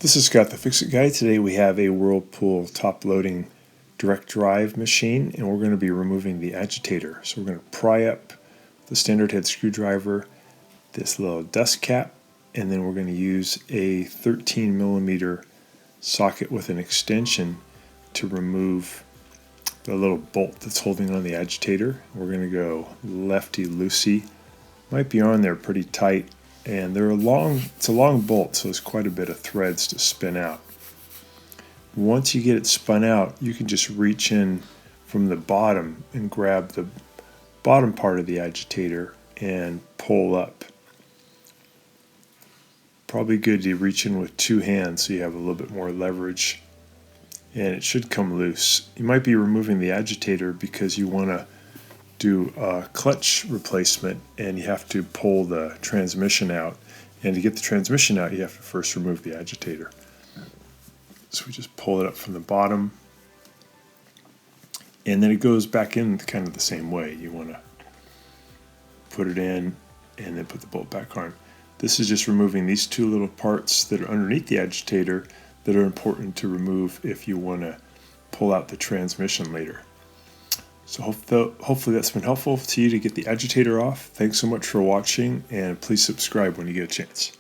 This is Scott the Fix-It Guy. Today we have a Whirlpool top-loading direct drive machine, and we're going to be removing the agitator. So we're going to pry up the standard head screwdriver, this little dust cap, and then we're going to use a 13 millimeter socket with an extension to remove the little bolt that's holding on the agitator. We're going to go lefty-loosey. Might be on there pretty tight. And it's a long bolt, so there's quite a bit of threads to spin out. Once you get it spun out, you can just reach in from the bottom and grab the bottom part of the agitator and pull up. Probably good to reach in with two hands so you have a little bit more leverage, and it should come loose. You might be removing the agitator because you want to do a clutch replacement and you have to pull the transmission out, and to get the transmission out you have to first remove the agitator. So we just pull it up from the bottom, and then it goes back in kind of the same way. You want to put it in and then put the bolt back on. This is just removing these two little parts that are underneath the agitator that are important to remove if you want to pull out the transmission later. So hopefully that's been helpful to you to get the agitator off. Thanks so much for watching, and please subscribe when you get a chance.